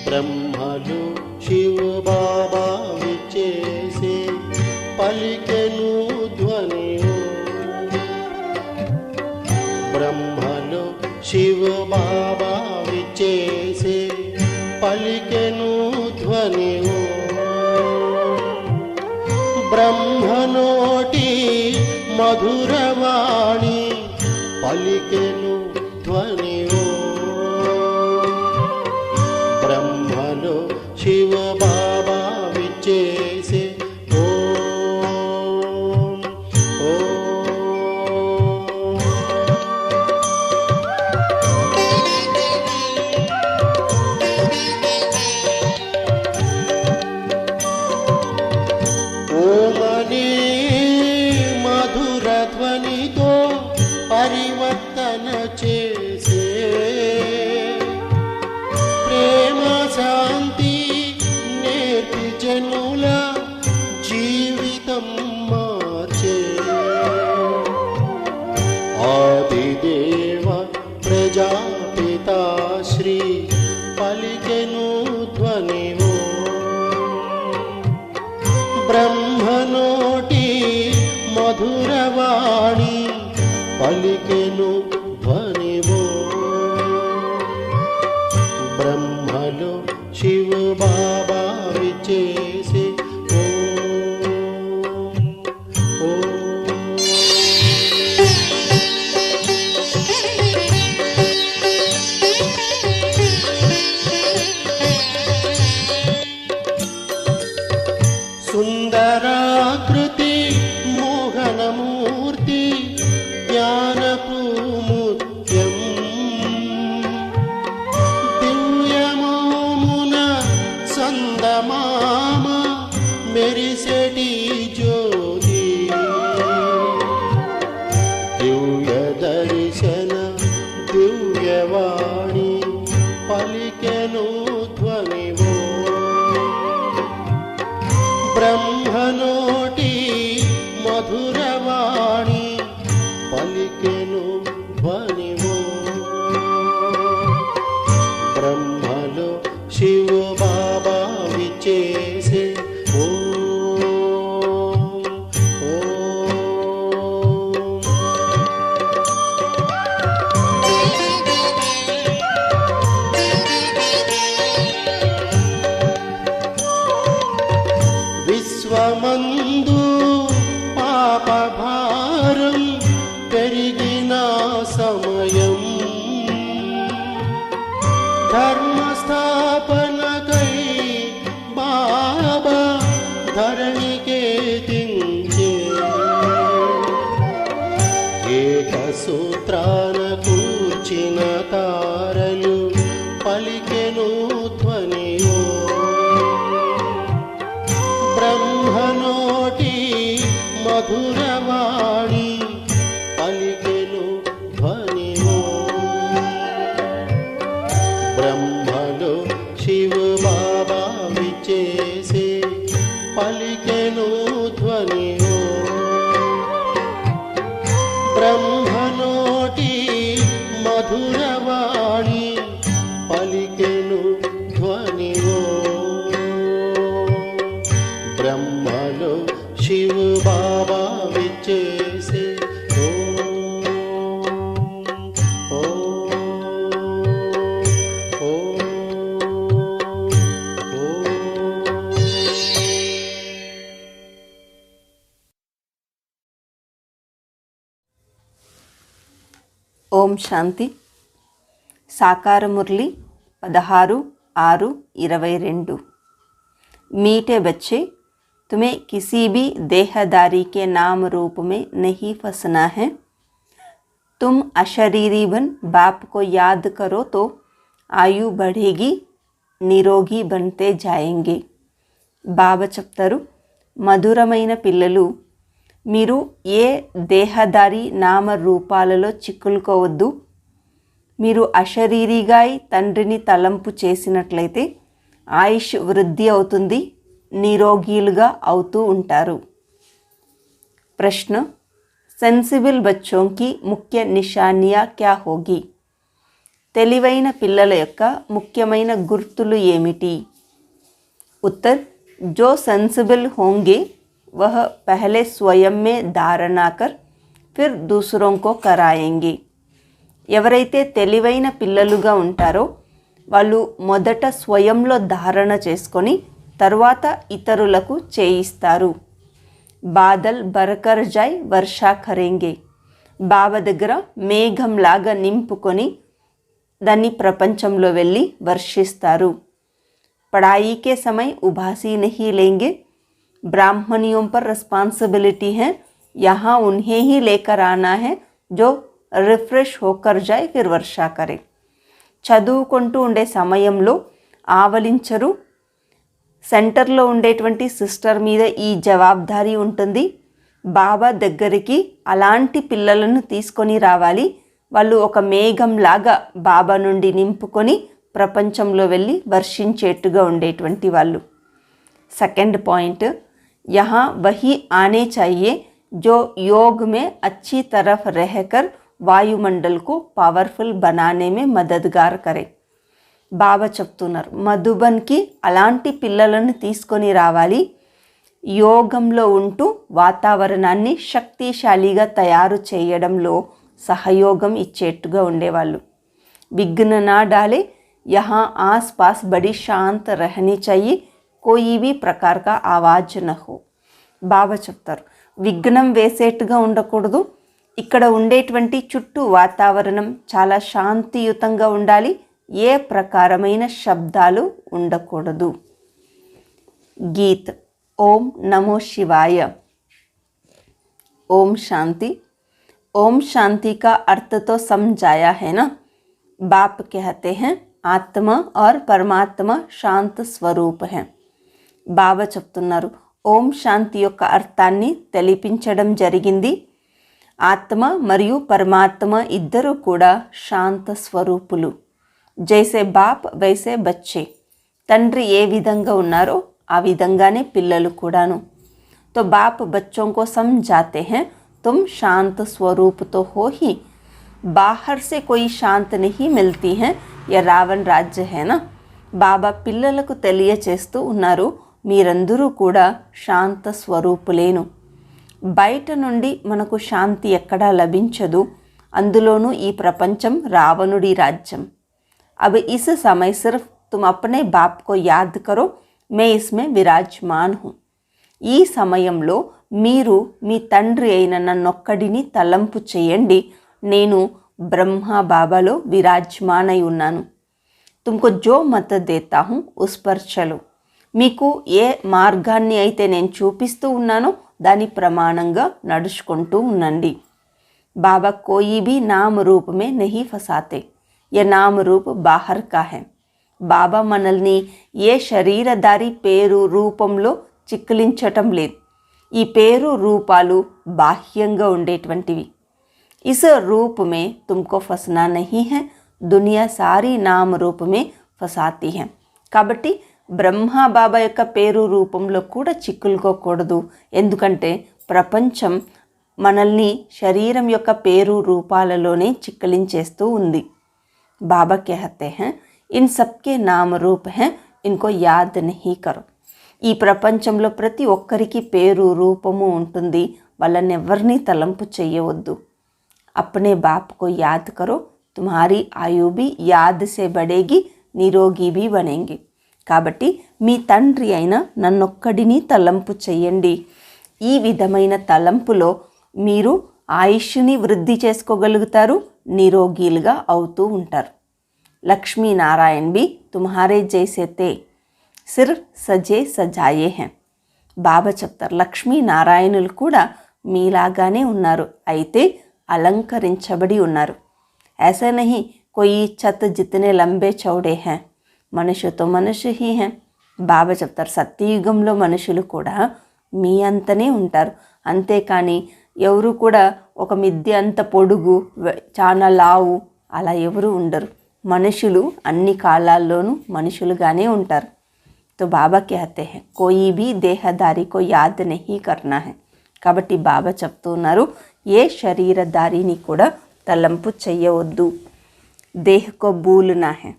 బ్రహ్మలు శివబాబా విచ్చేసే పలికెను ధ్వని. బ్రహ్మలు శివబాబా విచ్చేసే పలికెను ధ్వని. బ్రహ్మనోటి మధురవాణి పలికెను ధ్వని. బ్రహ్మలో శివ బాబా విచ్చేసే ఓం ఓమని మధుర ధ్వనితో పరివర్తన చేసే ప్రేమ శాంతి నేర్పి జనుల జీవితం మార్చే ఆదిదేవ ప్రజాపితా శ్రీ పలికెను ధ్వని. బ్రహ్మనోటి మధురవాణి పలికెను ధ్వని. బ్రహ్మలో శివ బాబా విచ్చేసే సుందరాకృతి మోహనమూర్తి జ్ఞానపు ముత్యం దివ్యమోమున సందమామ మెరిసెటి జ్యోతి దివ్య దర్శన దివ్యవాణి పలికెను ధ్వని. బ్రహ్మనోటి మధురవాణి పలికెను ధ్వని. బ్రహ్మలో శివ బాబా విచ్చేసే విశ్వమందు పాపభారం పెరిగిన సమయం ధర్మస్థాపనకై బాబా ధరణికే దించే ఏకసూత్రాన కూర్చిన తారలు పలికెను ధ్వని. బ్రహ్మనోటి మధురవాణి పలికెను ధ్వని. బ్రహ్మలో శివ బాబా విచ్చేసే పలికెను ధ్వని. బ్రహ్మనోటి మధురవాణి పలికెను ధ్వని. బ్రహ్మలో శివ బాబా విచ్చేసే ఓం శాంతి. సాకార మురళి 16/6/22. मीठे बच्चे, तुम्हें किसी भी देहदारी के नाम रूप में नहीं फंसना है। तुम अशरीरी बन बाप को याद करो तो आयु बढ़ेगी, निरोगी बनते जाएंगे. బాబా చెప్తారు, మధురమైన పిల్లలు, మీరు ఏ దేహదారి నామ రూపాలలో చిక్కులుకోవద్దు. మీరు అశరీరిగా తండ్రిని తలంపు చేసినట్లయితే ఆయుష్ వృద్ధి అవుతుంది, నిరోగీలుగా అవుతూ ఉంటారు. ప్రశ్న, సెన్సిబుల్ బచ్చోं की ముఖ్య నిశానియా క్యా హోగి? తెలివైన పిల్లల యొక్క ముఖ్యమైన గుర్తులు ఏమిటి? उत्तर, जो सेंसिबल होंगे वह पहले स्वयं में धारणा कर फिर दूसरों को कराएंगे. ఎవరైతే తెలివైన పిల్లలుగా ఉంటారో వాళ్ళు మొదట స్వయంలో ధారణ చేసుకొని తరువాత ఇతరులకు చేయిస్తారు. బాదల్ బరకర్ జాయ్ వర్షా కరేంగే. బాబా దగ్గర మేఘంలాగా నింపుకొని దాన్ని ప్రపంచంలో వెళ్ళి వర్షిస్తారు. पढ़ाई के समय उबासी नहीं लेंगे. ब्राह्मणियों पर रिस्पॉन्सिबिलिटी है, यहाँ उन्हें ही लेकर आना है जो रिफ्रेश होकर जाए फिर वर्षा करे. చదువుకుంటూ ఉండే సమయంలో ఆవలించరు. సెంటర్లో ఉండేటువంటి సిస్టర్ మీద ఈ జవాబుదారీ ఉంటుంది. బాబా దగ్గరికి అలాంటి పిల్లలను తీసుకొని రావాలి. వాళ్ళు ఒక మేఘంలాగా బాబా నుండి నింపుకొని ప్రపంచంలో వెళ్ళి వర్షించేట్టుగా ఉండేటువంటి వాళ్ళు. सेकंड पॉइंट, यहाँ वही आने चाहिए जो योग में अच्छी तरफ रहकर वायुमंडल को पावरफुल बनाने में मददगार करे. బాబా చెప్తున్నారు, మధుబన్కి అలాంటి పిల్లలను తీసుకొని రావాలి. యోగంలో ఉంటూ వాతావరణాన్ని శక్తిశాలిగా తయారు చేయడంలో సహయోగం ఇచ్చేట్టుగా ఉండేవాళ్ళు. విఘ్న నా డాలే, यहाँ आस पास बड़ी शांत रहनी चाहिए, कोई भी प्रकार का आवाज न हो. బాబా చెప్తారు, విఘ్నం వేసేట్టుగా ఉండకూడదు. ఇక్కడ ఉండేటువంటి చుట్టూ వాతావరణం చాలా శాంతియుతంగా ఉండాలి. ఏ ప్రకారమైన శబ్దాలు ఉండకూడదు. గీత్. ఓం నమో శివాయ. ఓం శాంతి. ओम शांति का अर्थ तो समझाया है ना. बाप कहते हैं ఆత్మ और పరమాత్మ శాంత స్వరూప్ है. బాబా చెప్తున్నారు, ఓం శాంతి యొక్క అర్థాన్ని తెలిపించడం జరిగింది. ఆత్మ మరియు పరమాత్మ ఇద్దరు కూడా శాంత స్వరూపులు. జైసే బాప్ వైసే బచ్చే. తండ్రి ఏ విధంగా ఉన్నారో ఆ విధంగానే పిల్లలు కూడాను. तो बाप बच्चों को समझाते हैं, तुम शांत स्वरूप तो हो ही, बाहर से कोई शांत नहीं मिलती है, यह रावण राज्य है ना. బాబా పిల్లలకు తెలియచేస్తూ ఉన్నారు, మీరందరూ కూడా శాంత స్వరూపులేను. బయట నుండి మనకు శాంతి ఎక్కడా లభించదు. అందులోనూ ఈ ప్రపంచం రావణుడి రాజ్యం. अब इस समय सिर्फ तुम अपने बाप को याद करो, मैं इसमें विराजमान हूँ. ఈ సమయంలో మీరు మీ తండ్రి అయిన నన్నొక్కడిని తలంపు చేయండి, నేను బ్రహ్మ బాబాలో విరాజ్మానై ఉన్నాను. తుమ్కో జో మత దేతా హూँ ఉస్ పర్ చలో. మీకు ఏ మార్గాన్ని అయితే నేను చూపిస్తూ ఉన్నానో దాని ప్రమాణంగా నడుచుకుంటూ ఉండండి. బాబా కోయి భీ నామ రూప్ మే నహీ ఫసాతే, యह నామ రూప్ బాహర్ కా హై. బాబా మనల్ని ఏ శరీరధారి పేరు రూపంలో చిక్కిలించటం లేదు. ఈ పేరు రూపాలు బాహ్యంగా ఉండేటువంటివి. इस रूप में तुमको फंसना नहीं है, दुनिया सारी नाम रूप में फसाती है. కాబట్టి బ్రహ్మ బాబా యొక్క పేరు రూపంలో కూడా చిక్కులుకోకూడదు. ఎందుకంటే ప్రపంచం మనల్ని శరీరం యొక్క పేరు రూపాలలోనే చిక్కలించేస్తూ ఉంది. బాబా कहते हैं इन सबके नाम रूप हैं, इनको याद नहीं करो. ఈ ప్రపంచంలో ప్రతి ఒక్కరికి పేరు రూపము ఉంటుంది. వాళ్ళని ఎవరిని తలంపు చేయవద్దు. अपने बाप को याद करो, तुम्हारी आयु भी याद से बढ़ेगी, निरोगी भी बनेंगे. కాబట్టి మీ తండ్రి అయిన నన్నొక్కడిని తలంపు చేయండి. ఈ విధమైన తలంపులో మీరు ఆయుష్ని వృద్ధి చేసుకోగలుగుతారు, నిరోగీలుగా అవుతూ ఉంటారు. లక్ష్మీనారాయణ भी तुम्हारे जैसे थे, सिर्फ सजे सजाए हैं. బాబా చెప్తారు, లక్ష్మీనారాయణులు కూడా మీలాగానే ఉన్నారు, అయితే అలంకరించబడి ఉన్నారు. ऐसा नहीं कोई छत जितने लंबे चौड़े हैं, మనుషు తో మనుషు హీ హై. బాబా చెప్తారు, సత్యయుగంలో మనుషులు కూడా మీ అంతనే ఉంటారు, అంతేకాని ఎవరు కూడా ఒక మిద్దె అంత పొడుగు చాలా లావు అలా ఎవరు ఉండరు. మనుషులు అన్ని కాలాల్లోనూ మనుషులుగానే ఉంటారు. तो బాబా कहते हैं कोई भी देहदारी को याद नहीं करना है. కాబట్టి బాబా చెప్తున్నారు, ఏ శరీరధారిని కూడా తలంపు చెయ్యవద్దు. देह को भूलना है,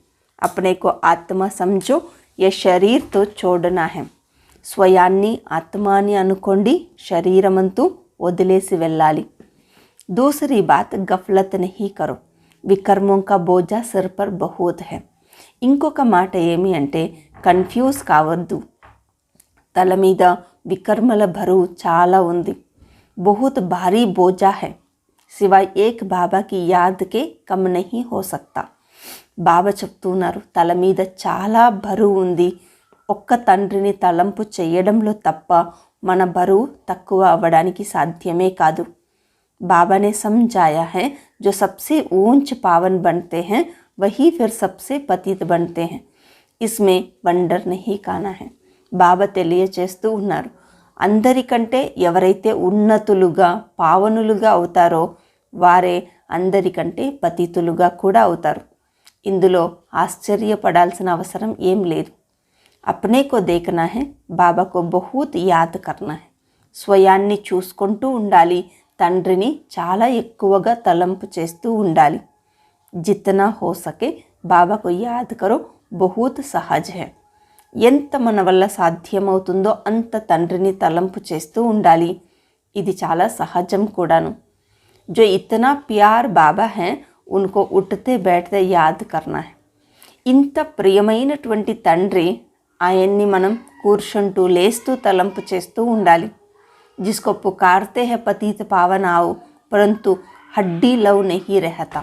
अपने को आत्मा समझो, ये शरीर तो छोड़ना है. స్వయాన్ని ఆత్మాని అనుకోండి, శరీరమంతూ వదిలేసి వెళ్ళాలి. दूसरी बात गफलत नहीं करो, వికర్మों का बोझा सिर पर बहुत है. ఇంకొక మాట ఏమి అంటే కన్ఫ్యూజ్ కావద్దు. తల మీద వికర్మల బరువు చాలా ఉంది. बहुत भारी बोझा है, सिवाय एक बाबा की याद के कम नहीं हो सकता. బాబా చెప్తున్నారు, తల మీద చాలా బరువు ఉంది. ఒక్క తండ్రిని తలంపు చేయడంలో తప్ప మన బరువు తక్కువ అవ్వడానికి సాధ్యమే కాదు. बाबा ने समझाया है, जो सबसे ऊंच पावन बनते हैं वही फिर सबसे पतित बनते हैं. इसमें वंडर नहीं కానా है. బాబా తెలియచేస్తూ ఉన్నారు, అందరికంటే ఎవరైతే ఉన్నతులుగా పావనులుగా అవుతారో వారే అందరికంటే పతితులుగా కూడా అవుతారు. ఇందులో ఆశ్చర్యపడాల్సిన అవసరం ఏం లేదు. అప్నే కో దేఖనా హై, బాబా కో బహుత్ యాద్ కర్నా హై. స్వయాన్ని చూసుకుంటూ ఉండాలి, తండ్రిని చాలా ఎక్కువగా తలంపు చేస్తూ ఉండాలి. జితనా హో సకే బాబా కో యాద్ కరో, బహుత్ సహజ్ హై. ఎంత మన వల్ల సాధ్యమవుతుందో అంత తండ్రిని తలంపు చేస్తూ ఉండాలి. ఇది చాలా సహజం కూడాను. जो इतना प्यार బాబా है उनको उठते बैठते యాద్ करना है. ఇంత ప్రియమైనటువంటి తండ్రి, ఆయన్ని మనం కూర్చుంటూ లేస్తూ తలంపు చేస్తూ ఉండాలి. जिसको पुकारते हैं पतित पावन आओ, परंतु हड्डी लव नहीं रहता.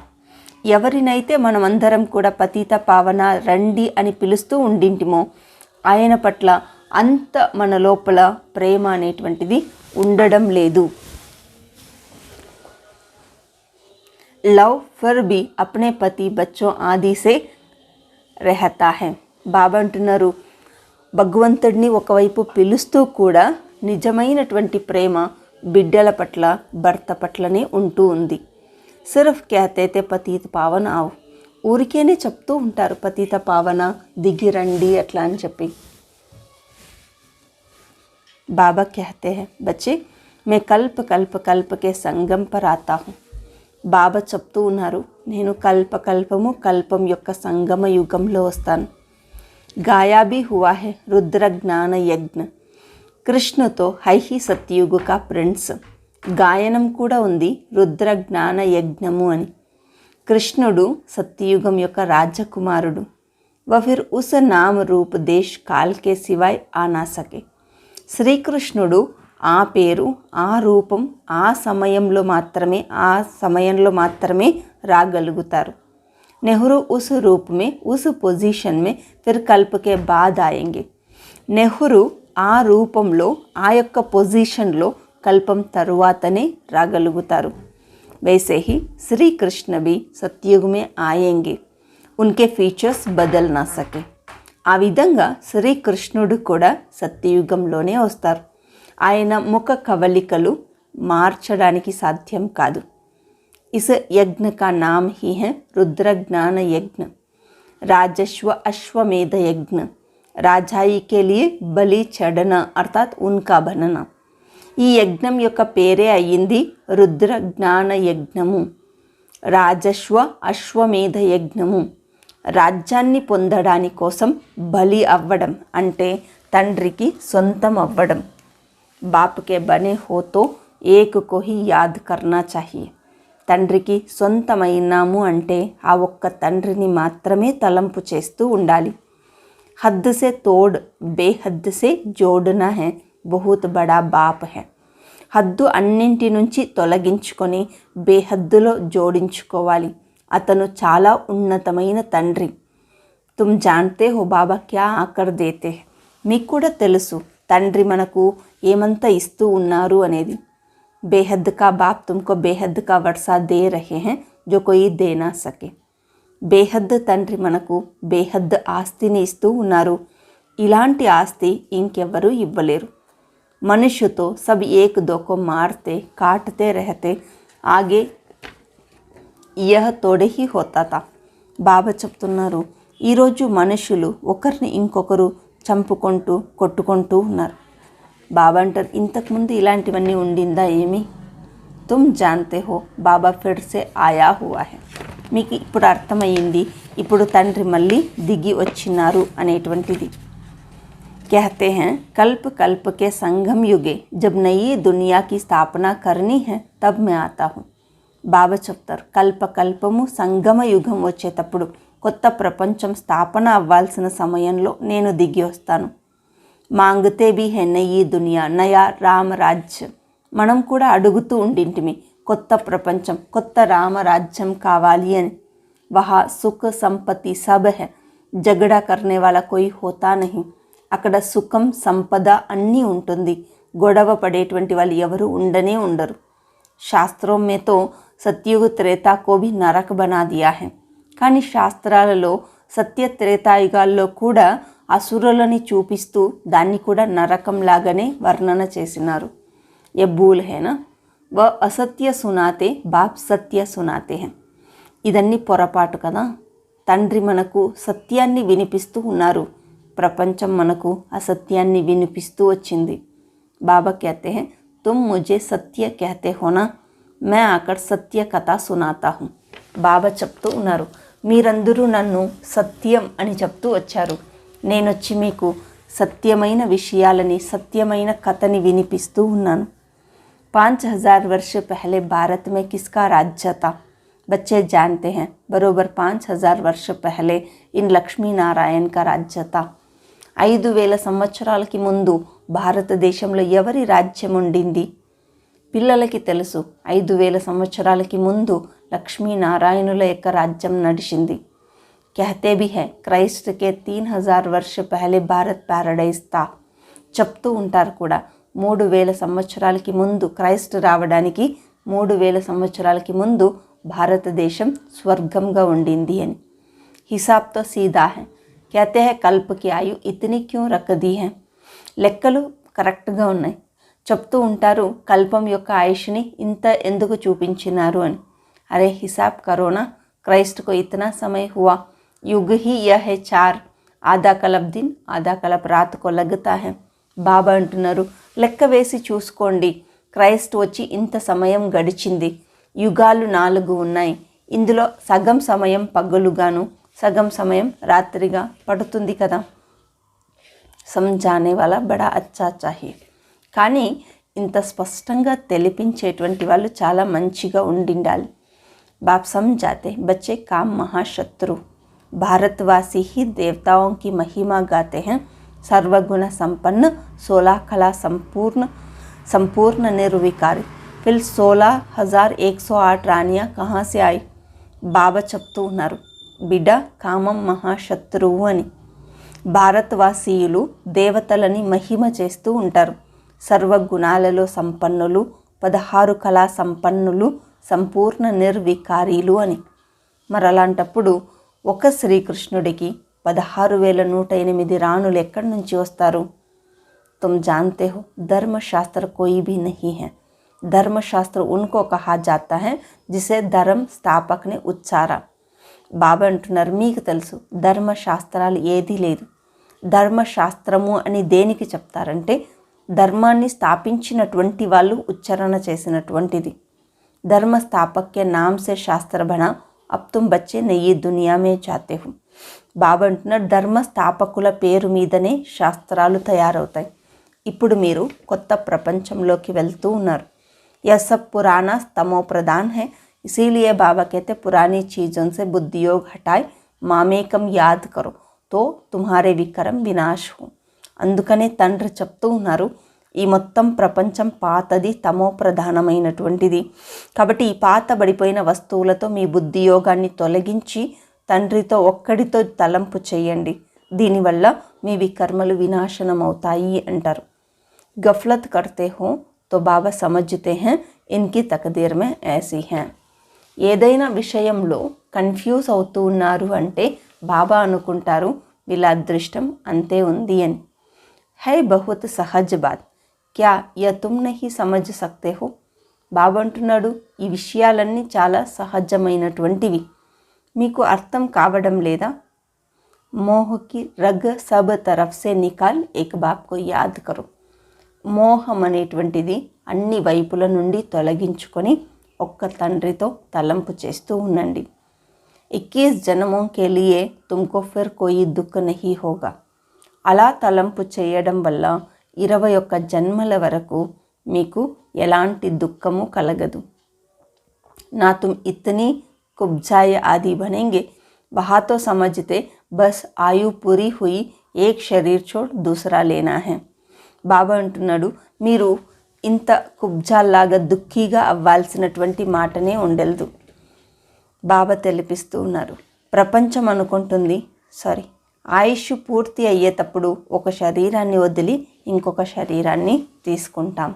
ఎవరినైతే మనమందరం కూడా పతిత పావన రండి అని పిలుస్తూ ఉండింటిమో ఆయన పట్ల అంత మన లోపల ప్రేమ అనేటువంటిది ఉండడం లేదు. लव फिर भी अपने पति बच्चों आदि से रहता है. బాబా అంటున్నారు, భగవంతుడిని ఒకవైపు పిలుస్తూ కూడా నిజమైనటువంటి ప్రేమ బిడ్డల పట్ల భర్త పట్లనే ఉంటూ ఉంది. సిర్ఫ్ कहते थे पतित पावन आओ, ఊరికేనే చెప్తూ ఉంటారు పతిత పావన దిగి రండి అట్లా అని చెప్పి. బాబా कहते हैं, बच्चे मैं कल्प कल्प कल्प के संगम पर आता हूँ. బాబా చెప్తూ ఉన్నారు, నేను కల్పకల్పము కల్పం యొక్క సంగమ యుగంలో వస్తాను. గాయా भी हुआ है रुद्र ज्ञान यज्ञ, కృష్ణతో హైహి సత్యుగ కా ప్రిన్స్. గాయనం కూడా ఉంది రుద్ర జ్ఞాన యజ్ఞము అని. కృష్ణుడు సత్యయుగం యొక్క రాజకుమారుడు. वह फिर उस नाम रूप देश काल के सिवाय आ ना सके. శ్రీకృష్ణుడు ఆ పేరు ఆ రూపం ఆ సమయంలో మాత్రమే రాగలుగుతారు. నెహ్రూ ఉస్ రూప్ మే ఉస్ పొజిషన్ మే ఫిర్ కల్ప్ కే బాద్ ఆయేంగే. నెహ్రూ ఆ రూపంలో ఆ యొక్క పొజిషన్లో కల్పం తరువాతనే రాగలుగుతారు. वैसे ही श्री कृष्ण भी सतयुग में आएंगे, उनके फीचर्स बदल ना सके. ఆ విధంగా శ్రీకృష్ణుడు కూడా సత్యయుగంలోనే వస్తారు. ఆయన ముఖ కవలికలు మార్చడానికి సాధ్యం కాదు. इस यज्ञ का नाम ही है रुद्र ज्ञान यज्ञ. राजस्व अश्वमेध यज्ञ, राजाई के लिए बलि चढ़ना अर्थात उनका बनना. ఈ యజ్ఞం యొక్క పేరే అయ్యింది రుద్ర జ్ఞాన యజ్ఞము. రాజస్వ అశ్వమేధ యజ్ఞము, రాజ్యాన్ని పొందడాని కోసం బలి అవ్వడం అంటే తండ్రికి సొంతం అవ్వడం. బాప్ కే బనే హో తో ఏక్ కో హీ యాద్ కర్నా చాహియే. తండ్రికి సొంతమైనాము అంటే ఆ ఒక్క తండ్రిని మాత్రమే తలంపు చేస్తూ ఉండాలి. హద్ సే తోడ్ బేహద్ సే జోడనా హై, బహుత్ బడా బాప్ హై. హద్దు అన్నింటి నుంచి తొలగించుకొని బేహద్దులో జోడించుకోవాలి. అతను చాలా ఉన్నతమైన తండ్రి. తుమ్ జాన్తే హో బాబా క్యా ఆకర్ దేతే. మీకు కూడా తెలుసు తండ్రి మనకు ఏమంత ఇస్తూ ఉన్నారు అనేది. బేహద్ కా బాప్ తుమ్కో బేహద్ కా వర్షా దే రహే హై జో కోయి దే నా సకే. బేహద్ తండ్రి మనకు బేహద్ ఆస్తిని ఇస్తూ ఉన్నారు. ఇలాంటి ఆస్తి ఇంకెవ్వరూ ఇవ్వలేరు. मनुष्य तो सब एक दो को मारते काटते रहते, आगे यह तोड़े ही होता था. బాబా చెప్తున్నారు, ఈరోజు మనుషులు ఒకరిని ఇంకొకరు చంపుకుంటూ కొట్టుకుంటూ ఉన్నారు. బాబా అంటారు, ఇంతకుముందు ఇలాంటివన్నీ ఉండిందా ఏమి? तुम जानते हो బాబా ఫిర్ సే ఆయా హువా హై. మీకు ఇప్పుడు అర్థమైంది, ఇప్పుడు తండ్రి మళ్ళీ దిగి వచ్చినారు అనేటువంటిది. कहते हैं कल्प कल्प के संगम युगे जब नई दुनिया की स्थापना करनी है तब मैं आता हूँ. బాబా చెప్తారు, కల్ప కల్పము సంగమ యుగం వచ్చేటప్పుడు, కొత్త ప్రపంచం స్థాపన అవ్వాల్సిన సమయంలో నేను దిగి వస్తాను. మాంగతే భీ హై నయీ దునియా నయా రామరాజ్యం. మనం కూడా అడుగుతూ ఉండింటిమి కొత్త ప్రపంచం, కొత్త రామరాజ్యం కావాలి అని. వహా సుఖ సంపత్తి సబ్ హై, జగడా కర్నే వాలా కోయి హోతా నహీ. అక్కడ సుఖం సంపద అన్నీ ఉంటుంది, గొడవ పడేటువంటి వాళ్ళు ఎవరు ఉండనే ఉండరు. శాస్త్రం మే తో సత్యుగ త్రేతా కో భీ నరక్ బనా దియా హై. కానీ శాస్త్రాలలో సత్య త్రేతాయుగాల్లో కూడా అసురులని చూపిస్తూ దాన్ని కూడా నరకంలాగానే వర్ణన చేసినారు. ఏ భూల్ హేనా, వ అసత్య సునాతే బాప్ సత్య సునాతే హై. ఇదన్నీ పొరపాటు కదా. తండ్రి మనకు సత్యాన్ని వినిపిస్తూ ఉన్నారు, ప్రపంచం మనకు అసత్యాన్ని వినిపిస్తూ వచ్చింది. బాబా कहते हैं तुम मुझे सत्य कहते हो ना, मैं आकर सत्य कथा सुनाता हूँ. బాబా చెప్తూ ఉన్నారు, మీరందరూ నన్ను సత్యం అని చెప్తూ వచ్చారు, నేనొచ్చి మీకు సత్యమైన విషయాలని సత్యమైన కథని వినిపిస్తూ ఉన్నాను. 5000 वर्ष पहले भारत में किसका राज्य था? बच्चे जानते हैं, बरोबर 5000 वर्ष पहले इन लक्ष्मी नारायण का राज्य था. 5000 సంవత్సరాలకి ముందు భారతదేశంలో ఎవరి రాజ్యం ఉండింది? పిల్లలకి తెలుసు, 5000 సంవత్సరాలకి ముందు లక్ష్మీనారాయణుల యొక్క రాజ్యం నడిచింది. कहते भी है क्राइस्ट के 3000 वर्ष पहले भारत पैराडైజ్ था. చెప్తూ ఉంటారు కూడా, 3000 సంవత్సరాలకి ముందు, క్రైస్ట్ రావడానికి 3000 సంవత్సరాలకి ముందు భారతదేశం స్వర్గంగా ఉండింది అని. హిసాబ్ తో సీదా హై. कहते हैं కల్ప కి ఆయు ఇతని క్యూ రఖ दी है. లెక్కలు కరెక్ట్గా ఉన్నాయి. చెప్తూ ఉంటారు, కల్పం యొక్క ఆయుష్ని ఇంత ఎందుకు చూపించినారు అని. అరే హిసాబ్ కరోనా, క్రైస్ట్ को इतना समय हुआ, युग ही यह है 4, आधा कल्प दिन आधा कल्प रात को लगता है. బాబా అంటున్నారు, లెక్క వేసి చూసుకోండి, క్రైస్ట్ వచ్చి ఇంత సమయం గడిచింది, యుగాలు 4 ఉన్నాయి, ఇందులో సగం సమయం పగలుగాను సగం సమయం రాత్రిగా పడుతుంది కదా. సమझाने वाला बड़ा अच्छा चाहिए. కానీ ఇంత స్పష్టంగా తెలిపించేటువంటి వాళ్ళు చాలా మంచిగా ఉండిండాలి. बाप समझाते बच्चे काम महाशत्रु, भारतवासी ही देवताओं की महिमा गाते हैं. सर्वगुण संपन्न 16 कला संपूर्ण निर्विकारी. फिर 16108 రాణియా कहाँ से आई? బాబా చెప్తూ ఉన్నారు, బిడ్డ కామం మహాశత్రువు అని. భారతవాసీయులు దేవతలని మహిమ చేస్తూ ఉంటారు. సర్వగుణాలలో సంపన్నులు, 16 కళా సంపన్నులు, సంపూర్ణ నిర్వికారీలు అని. మరి అలాంటప్పుడు ఒక శ్రీకృష్ణుడికి 16108 రాణులు ఎక్కడి నుంచి వస్తారు? तुम जानते हो धर्मशास्त्र कोई भी नहीं है. धर्मशास्त्र उनको कहा जाता है जिसे धर्म स्थापक ने उच्चारा. బాబా అంటున్నారు, మీకు తెలుసు ధర్మశాస్త్రాలు ఏదీ లేదు. ధర్మశాస్త్రము అని దేనికి చెప్తారంటే, ధర్మాన్ని స్థాపించినటువంటి వాళ్ళు ఉచ్చారణ చేసినటువంటిది. धर्म स्थापक के नाम से शास्त्र बना, अब तुम बच्चे नई दुनिया में जाते हो. బాబా అంటున్నారు, ధర్మ స్థాపకుల పేరు మీదనే శాస్త్రాలు తయారవుతాయి. ఇప్పుడు మీరు కొత్త ప్రపంచంలోకి వెళ్తూ ఉన్నారు. यह सब पुराना तमो प्रधान है, इसीलिए बाबा कहते पुरानी चीज़ों से बुद्धि योग हटाए, मामेकम याद करो तो तुम्हारे विक्रम विनाश हो. అందుకనే తండ్రి చెప్తూ ఉన్నారు, ఈ మొత్తం ప్రపంచం పాతది, తమో ప్రధానమైనటువంటిది. కాబట్టి ఈ పాత పడిపోయిన వస్తువులతో మీ బుద్ధి యోగాన్ని తొలగించి తండ్రితో ఒక్కడితో తలంపు చేయండి. దీనివల్ల మీ వికర్మలు వినాశనం అవుతాయి అంటారు. గఫ్లత్ కర్తే హో తో బాబా సమझते हैं इनकी तकदीर में ऐसी हैं. ఏదైనా విషయంలో కన్ఫ్యూజ్ అవుతూ ఉన్నారు అంటే బాబా అనుకుంటారు వీళ్ళ అదృష్టం అంతే ఉంది అని. है बहुत सहज बात, क्या यह तुम नहीं समझ सकते हो? బాబా అంటున్నాడు, ఈ విషయాలన్నీ చాలా సహజమైనటువంటివి, మీకు అర్థం కావడం లేదా? మోహకి రగ్ సబ్ తరఫ్ సే నికాల్ ఏక్ బాప్ కో యాద్ కరో. మోహం అనేటువంటిది అన్ని వైపుల నుండి తొలగించుకొని ఒక్క తండ్రితో తలంపు చేస్తూ ఉండండి. 21 జన్మों के लिए तुमको फिर कोई दुख नहीं होगा. అలా తలంపు చేయడం వల్ల 21 జన్మల వరకు మీకు ఎలాంటి దుఃఖము కలగదు. ना तुम इतनी कुब्जाए आदि बनेंगे, वहाँ तो समझते बस आयु पूरी हुई, एक शरीर छोड़ दूसरा लेना है. బాబా అంటున్నాడు, మీరు ఇంత కుబ్జాల్లాగా దుఃఖీగా అవ్వాల్సినటువంటి మాటనే ఉండలేదు. బాబా తెలిపిస్తూ ఉన్నారు, ప్రపంచం అనుకుంటుంది ఆయుష్ పూర్తి అయ్యేటప్పుడు ఒక శరీరాన్ని వదిలి ఇంకొక శరీరాన్ని తీసుకుంటాం.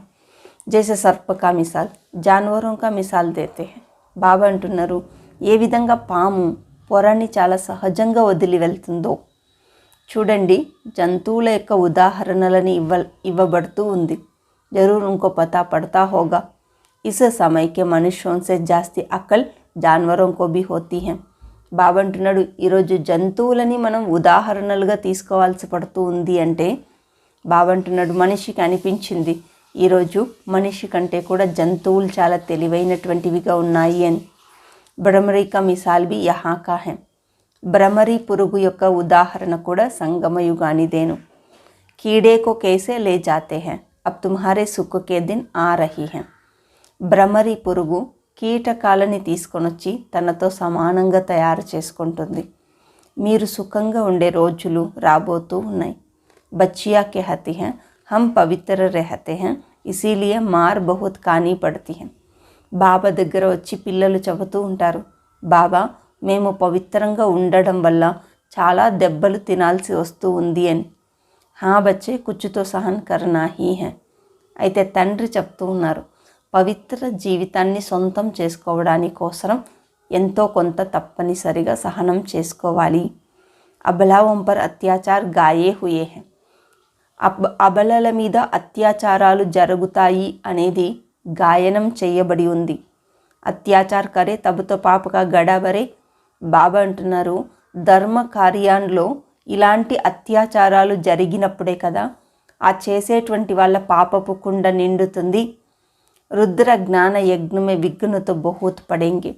జైసే సర్ప కా మిసాల్, జాన్వరోं का మిసాల్ దేతే హై. బాబా అంటున్నారు, ఏ విధంగా పాము పొరని చాలా సహజంగా వదిలి వెళ్తుందో చూడండి, జంతువుల యొక్క ఉదాహరణలని ఇవ్వబడుతూ ఉంది. జరూర్ उनको पता पड़ता होगा. इस समय के मनुष्यों से जास्ती अकल जानवरों को भी होती है. బాబా అంటున్నాడు, ఈరోజు జంతువులని మనం ఉదాహరణలుగా తీసుకోవాల్సి పడుతూ ఉంది అంటే బాబా అంటున్నాడు, మనిషికి అనిపించింది ఈరోజు మనిషి కంటే కూడా జంతువులు చాలా తెలివైనటువంటివిగా ఉన్నాయి అని. భ్రమరీ కా మిసాల్ బి యహా కా హై. భ్రమరీ పురుగు యొక్క ఉదాహరణ కూడా సంగమ యుగానిదేను. కీడే కో కేసే లే జాతే హై, అబ్ తుమ్హారే సుఖ కే దిన్ ఆ రహీ హై. భ్రమరీ పురుగు కీటకాలని తీసుకొనొచ్చి తనతో సమానంగా తయారు చేసుకుంటుంది. మీరు సుఖంగా ఉండే రోజులు రాబోతూ ఉన్నాయి. బచ్చియా कहती हैं हम पवित्र रहते हैं इसीलिए मार बहुत खानी पड़ती है. బాబా దగ్గర వచ్చి పిల్లలు చెబుతూ ఉంటారు, బాబా మేము పవిత్రంగా ఉండడం వల్ల చాలా దెబ్బలు తినాల్సి వస్తూ ఉంది అని. హా బచ్చే కుచ్చుతో సహన్ కర్నా హీ హై. అయితే తండ్రి చెప్తూ ఉన్నారు, పవిత్ర జీవితాన్ని సొంతం చేసుకోవడానికి కోసం ఎంతో కొంత తప్పనిసరిగా సహనం చేసుకోవాలి. అబలాओं पर అత్యాచార్ గాయే హుయే హై. అబలల మీద అత్యాచారాలు జరుగుతాయి అనేది గాయనం చేయబడి ఉంది. అత్యాచార్ కరే తబతో పాపగా గడాబరే. బాబా అంటున్నారు, ధర్మ కార్యాల్లో ఇలాంటి అత్యాచారాలు జరిగినప్పుడే కదా ఆ చేసేటువంటి వాళ్ళ పాపపు కుండ నిండుతుంది. రుద్ర జ్ఞాన యజ్ఞమే విఘ్నతో బహుత్ పడేంగే.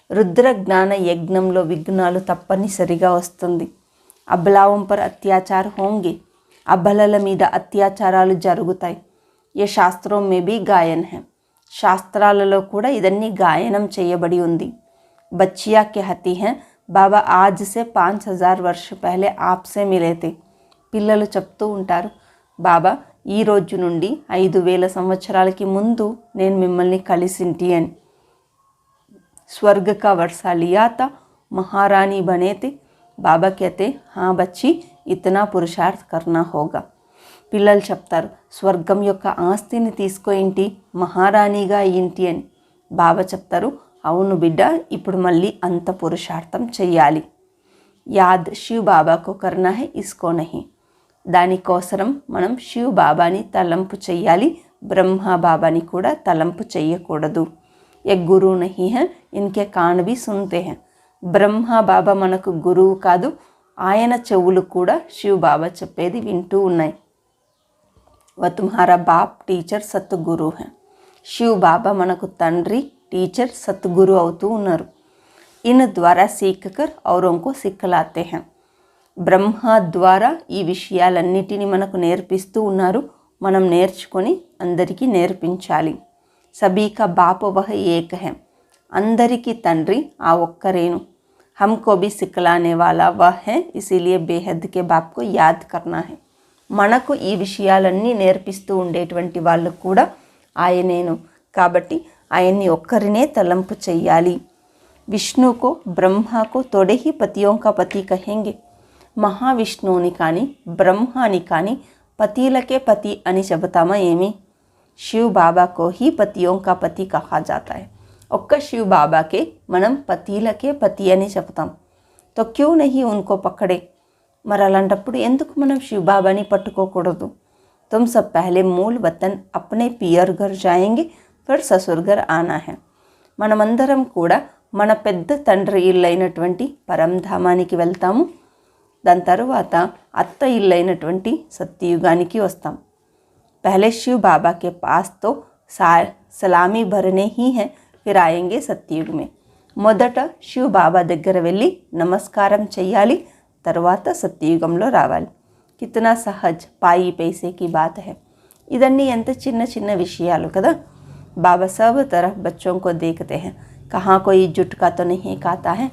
రుద్ర జ్ఞాన యజ్ఞంలో విఘ్నాలు తప్పనిసరిగా వస్తుంది. అబలాओं पर అత్యాచార్ హోంగే. అబలల మీద అత్యాచారాలు జరుగుతాయి. ఏ శాస్త్రం మే బి గాయన్ హై. శాస్త్రాలలో కూడా ఇదన్నీ గాయనం చేయబడి ఉంది. బచ్చియా कहती हैं బాబా आज से 5000 वर्ष पहले आपसे मिले थे. పిల్లలు చెప్తూ ఉంటారు, బాబా ఈ రోజు నుండి 5000 సంవత్సరాలకి ముందు నేను మిమ్మల్ని కలిసింటి అని. స్వర్గ కా వర్షా లియా తా, మహారాణి బనే తే. బాబా कहते हाँ बच्ची इतना पुरुषार्थ करना होगा. పిల్లలు చెప్తారు, స్వర్గం యొక్క ఆస్తిని తీసుకోయింటి, మహారాణిగా అయ్యింటి అని. బాబా చెప్తారు, అవును బిడ్డ, ఇప్పుడు మళ్ళీ అంత పురుషార్థం చెయ్యాలి. యాద్ శివ్ బాబాకు కర్నా హై, ఇస్కో నహి. దానికోసరం మనం శివ్ బాబాని తలంపు చెయ్యాలి, బ్రహ్మ బాబాని కూడా తలంపు చెయ్యకూడదు. ఏ గురు నహి హై, ఇన్కే కాన్ భీ సున్తే హై. బ్రహ్మ బాబా మనకు గురువు కాదు, ఆయన చెవులు కూడా శివ్ బాబా చెప్పేది వింటూ ఉన్నాయి. వ తుమ్హారా బాప్ టీచర్ సత్గురు హై. శివ్ బాబా మనకు తండ్రి, టీచర్, సత్గురు అవుతూ ఉన్నారు. ఇన్ ద్వారా సీఖకర్ ఔరోంకో సిక్కలాతే హై. బ్రహ్మ ద్వారా ఈ విషయాలన్నిటినీ మనకు నేర్పిస్తూ ఉన్నారు. మనం నేర్చుకొని అందరికీ నేర్పించాలి. సబీకా బాప్ వహ ఏక హై. అందరికీ తండ్రి ఆ ఒక్కరేను. हमको भी सिखलाने वाला वह है, इसीलिए बेहद के बाप को याद करना है. మనకు ఈ విషయాలన్నీ నేర్పిస్తూ ఉండేటువంటి వాళ్ళు కూడా ఆయనేను, కాబట్టి ఆయన్ని ఒక్కరినే తలంపు చెయ్యాలి. విష్ణుకో బ్రహ్మకో తోడే హీ పతియోం కా పతి కహెంగే. మహావిష్ణువుని కానీ బ్రహ్మాని కానీ పతిలకే పతి అని చెబుతామా ఏమి? శివ్ బాబాకో హీ పతియోం కా పతి కహా జాతా హై. ఒక్క శివ్ బాబాకే మనం పతిలకే పతి అని చెప్తాం. తో క్యూ నహీ ఉన్కో పక్కడే. మరి అలాంటప్పుడు ఎందుకు మనం శివ్ బాబాని పట్టుకోకూడదు? తుమ్ సబ్ పహలే మూల్ వతన్ అప్నే పియర్ ఘర్ జాయేంగే, ఫిర్ ససుర్ ఘర్ ఆనా హై. మనమందరం కూడా మన పెద్ద తండ్రి ఇల్లైనటువంటి పరంధామానికి వెళ్తాము. దాని తరువాత అత్త ఇల్లైనటువంటి సత్యయుగానికి వస్తాం. पहले शिव बाबा के पास तो सलामी भरने ही हैं, फिर आएंगे సత్యయుగ్ में. మొదట శివ బాబా దగ్గర వెళ్ళి నమస్కారం చెయ్యాలి, తర్వాత సత్యయుగంలో రావాలి. కితనా సహజ్ పాయి పైసే की बात है. ఇదన్నీ ఎంత చిన్న చిన్న విషయాలు కదా. బాబా सब तरफ बच्चों को देखते हैं, कहाँ कोई जुटका तो नहीं खाता है.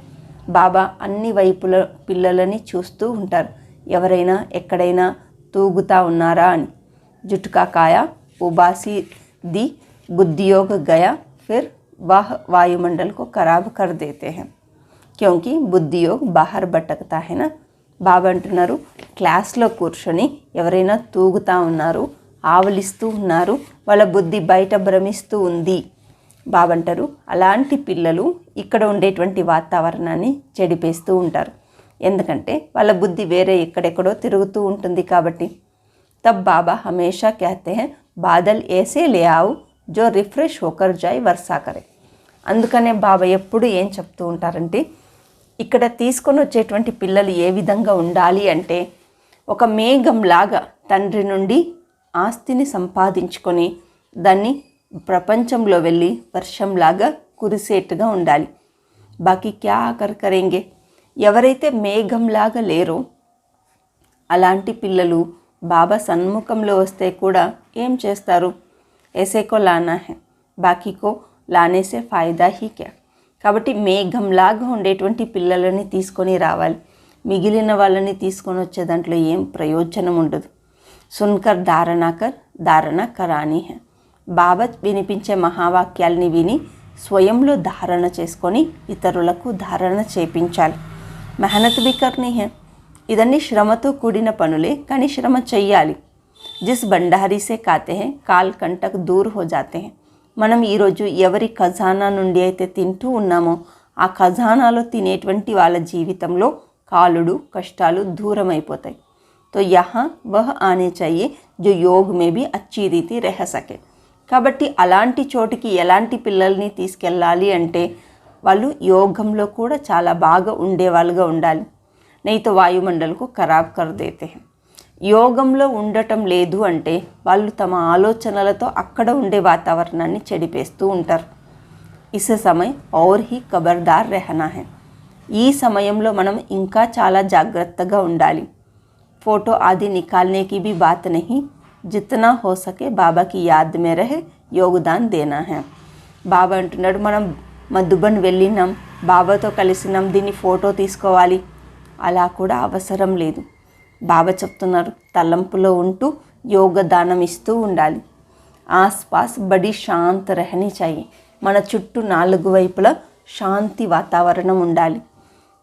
బాబా అన్ని వైపుల పిల్లలని చూస్తూ ఉంటారు, ఎవరైనా ఎక్కడైనా తూగుతా ఉన్నారా అని. जुटका खाया, उबासी दी, बुद्धियोग गया, फिर वह वायुमंडल को खराब कर देते हैं, क्योंकि बुद्धियोग बाहर भटकता है ना. బాబా అంటున్నారు, క్లాస్లో కూర్చొని ఎవరైనా తూగుతా ఉన్నారు, ఆవలిస్తూ ఉన్నారు, వాళ్ళ బుద్ధి బయట భ్రమిస్తూ ఉంది. బాబా అంటారు, అలాంటి పిల్లలు ఇక్కడ ఉండేటువంటి వాతావరణాన్ని చెడిపేస్తూ ఉంటారు, ఎందుకంటే వాళ్ళ బుద్ధి వేరే ఎక్కడెక్కడో తిరుగుతూ ఉంటుంది కాబట్టి. तब बाबा हमेशा कहते हैं, बादल ऐसे ले आओ जो रिफ्रेश होकर जाए, वर्षा करे. అందుకనే బాబా ఎప్పుడు ఏం చెప్తూ ఉంటారంటే, ఇక్కడ తీసుకొని వచ్చేటువంటి పిల్లలు ఏ విధంగా ఉండాలి అంటే, ఒక మేఘంలాగా తండ్రి నుండి ఆస్తిని సంపాదించుకొని దాన్ని ప్రపంచంలో వెళ్ళి వర్షంలాగా కురిసేట్టుగా ఉండాలి. బాకీ క్యా ఆకర్ కరేంగే. ఎవరైతే మేఘంలాగా లేరో అలాంటి పిల్లలు బాబా సన్ముఖంలో వస్తే కూడా ఏం చేస్తారు? ఏసేకో లానా హే, బాకీకో లానేసే ఫాయిదా హీ క్యా. కాబట్టి మేఘంలాగా ఉండేటువంటి పిల్లలని తీసుకొని రావాలి, మిగిలిన వాళ్ళని తీసుకొని వచ్చే దాంట్లో ఏం ప్రయోజనం ఉండదు. సున్కర్ ధారణ కరానీ హే. బాబా వినిపించే మహావాక్యాల్ని విని స్వయంలో ధారణ చేసుకొని ఇతరులకు ధారణ చేపించాలి. మెహనత్ భీ కర్నీ హే. ఇదన్నీ శ్రమతో కూడిన పనులే, కానీ శ్రమ చెయ్యాలి. జిస్ బండారీ సే కాతే హే కాల్ కంటక్ దూర్ హో జాతే హే. మనం ఈరోజు ఎవరి ఖజానా నుండి అయితే తింటూ ఉన్నామో ఆ ఖజానాలో తినేటువంటి వాళ్ళ జీవితంలో కాలుడు కష్టాలు దూరం అయిపోతాయి. తో యహా వహ్ ఆనే చాహియే జో యోగ్ మే భీ అచ్చీ రీతి రహ సకే. కాబట్టి అలాంటి చోటికి ఎలాంటి పిల్లల్ని తీసుకెళ్ళాలి అంటే, వాళ్ళు యోగంలో కూడా చాలా బాగా ఉండేవాళ్ళుగా ఉండాలి. నైతో వాయుమండలకు ఖరాబ్ కర్ దేతే హై. యోగంలో ఉండటం లేదు అంటే వాళ్ళు తమ ఆలోచనలతో అక్కడ ఉండే వాతావరణాన్ని చెడిపేస్తూ ఉంటారు. ఇస్ సమయం ఔర్ హీ ఖబర్దార్ రెహనా హై. ఈ సమయంలో మనం ఇంకా చాలా జాగ్రత్తగా ఉండాలి. ఫోటో ఆది నికాల్నే కి భీ బాత్ నహీ, జితనా హో సకే బాబా కి యాద్ మే రహే యోగదాన్ దేనా హై. బాబా అంటున్నాడు, మనం మధుబన్ వెళ్ళినాం, బాబాతో కలిసినాం, దీన్ని ఫోటో తీసుకోవాలి, అలా కూడా అవసరం లేదు. బాబా చెప్తున్నారు, తలంపులో ఉంటూ యోగదానం ఇస్తూ ఉండాలి. ఆస్పాస్ బడి శాంత్ రహనీ చాహియే. మన చుట్టూ నాలుగు వైపులా శాంతి వాతావరణం ఉండాలి.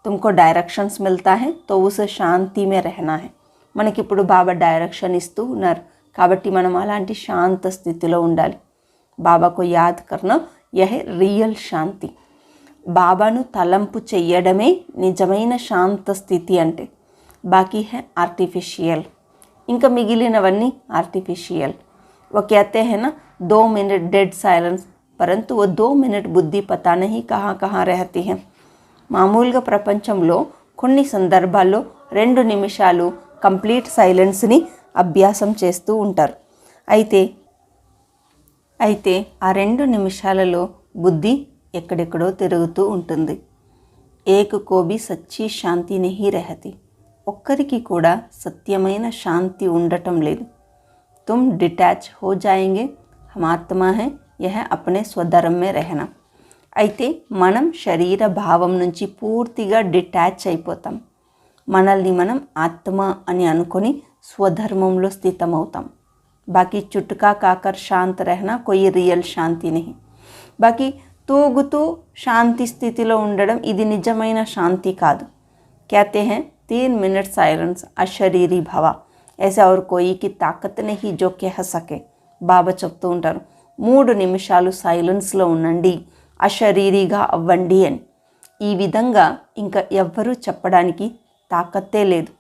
తుమ్కో డైరెక్షన్స్ మిల్తా హై తో ఉస్ శాంతి మే రహనా హై. మనకిప్పుడు బాబా డైరెక్షన్ ఇస్తూ ఉన్నారు కాబట్టి మనం అలాంటి శాంత స్థితిలో ఉండాలి. బాబాకు యాద్ కర్నా యహ్ రియల్ శాంతి. బాబాను తలంపు చెయ్యడమే నిజమైన శాంత స్థితి అంటే. బాకీ హై ఆర్టిఫిషియల్, ఇంకా మిగిలినవన్నీ ఆర్టిఫిషియల్. वो कहते हैं ना 2 मिनट डेड साइलेंस, परंतु वो 2 मिनट బుద్ధి పతా నహీ కहाँ కहाँ रहती है. మామూలుగా ప్రపంచంలో కొన్ని సందర్భాల్లో 2 నిమిషాలు కంప్లీట్ సైలెన్స్ని అభ్యాసం చేస్తూ ఉంటారు. అయితే ఆ 2 నిమిషాలలో బుద్ధి ఎక్కడెక్కడో తిరుగుతూ ఉంటుంది. ఏక్ కోబి సచ్చి శాంతి నహీ రహతి. ఒక్కరికి కూడా సత్యమైన శాంతి ఉండటం లేదు. तुम डिटैच हो जाएंगे, हम आत्मा है, यह अपने स्वधर्म में रहना. అయితే మనం శరీర భావం నుంచి పూర్తిగా డిటాచ్ అయిపోతాం. మనల్ని మనం ఆత్మ అని అనుకొని స్వధర్మంలో స్థితమవుతాం. బాకీ చుట్టుకా కాకర్ శాంత్ రహనా కోయి రియల్ శాంతి నహీ. బాకీ తూగుతూ శాంతి స్థితిలో ఉండడం ఇది నిజమైన శాంతి కాదు. कहते हैं 3 मिनट साइलेंस अशरीरी भव, ऐसे और कोई की ताकत नहीं जो कह सके. బాబా చెప్తూ ఉంటారు, 3 నిమిషాలు సైలెన్స్లో ఉండండి, అశరీరీగా అవ్వండి అని. ఈ విధంగా ఇంకా ఎవ్వరూ చెప్పడానికి తాకత్తే లేదు.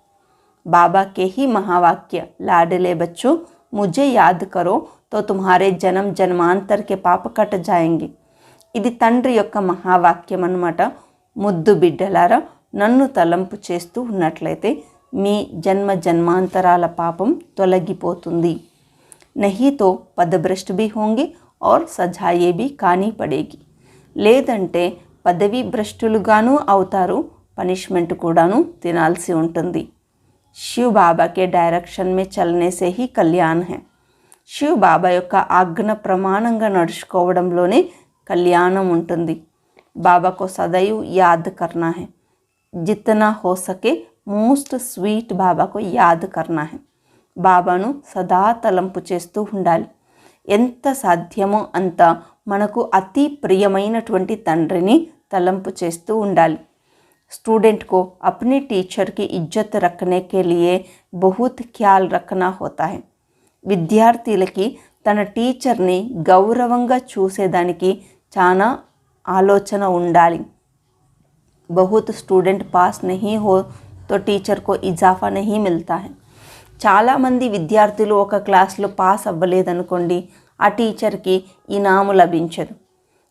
బాబా కే హీ మహావాక్య లాడలే బచ్చో ముझे యాద్ కరో తో తుమ్హారే జన్మ జన్మాంతర్ కే పాప కట్ జాయేంగే. ఇది తండ్రి యొక్క మహావాక్యం అన్నమాట. ముద్దు బిడ్డలారా, నన్ను తలంపు చేస్తూ ఉన్నట్లయితే మీ జన్మ జన్మాంతరాల పాపం తొలగిపోతుంది. नहीं तो పదభ్రష్ట్ भी होंगे और సజాయే भी खानी पड़ेगी. లేదంటే పదవి భ్రష్టులుగాను అవుతారు, పనిష్మెంట్ కూడాను తినాల్సి ఉంటుంది. शिव बाबा के डायरेक्शन में चलने से ही कल्याण है. शिव बाबा యొక్క ఆజ్ఞ ప్రమాణంగా నడుచుకోవడంలోనే కళ్యాణం ఉంటుంది. बाबा को सदैव याद करना है. जितना हो सके మోస్ట్ స్వీట్ బాబాకు యాద్ కర్నా హై. బాబాను సదా తలంపు చేస్తూ ఉండాలి. ఎంత సాధ్యమో అంత మనకు అతి ప్రియమైనటువంటి తండ్రిని తలంపు చేస్తూ ఉండాలి. स्टूडेंट को अपने टीचर की इज्जत रखने के लिए बहुत ख्याल रखना होता है. విద్యార్థులకి తన టీచర్ని గౌరవంగా చూసేదానికి చాలా ఆలోచన ఉండాలి. बहुत स्टूडेंट पास नहीं हो तो టీచర్ को इजाफा नहीं मिलता है. చాలామంది విద్యార్థులు ఒక క్లాస్లో పాస్ అవ్వలేదనుకోండి, ఆ టీచర్కి ఇనాము లభించదు.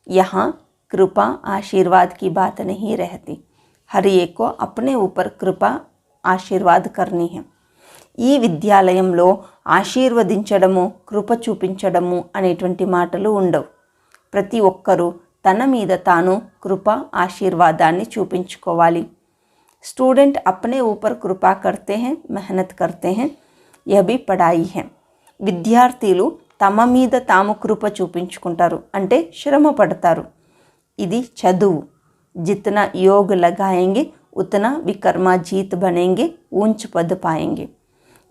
यहाँ कृपा आशीर्वाद की बात नहीं रहती. हर एक को अपने ऊपर कृपा ఆశీర్వాద్ కర్నీ హై. ఈ విద్యాలయంలో ఆశీర్వదించడము, కృప చూపించడము అనేటువంటి మాటలు ఉండవు. ప్రతి ఒక్కరూ తన మీద తాను కృప ఆశీర్వాదాన్ని చూపించుకోవాలి. स्टूडेंट अपने ऊपर कृपा करते हैं, मेहनत करते हैं, यह भी पढ़ाई है. విద్యార్థులు తమ మీద తాము కృప చూపించుకుంటారు, అంటే శ్రమ పడతారు. ఇది చదువు. जितना योग लगाएंगे उतना विकर्मा जीत बनेंगे, ऊंच पद पाएंगे.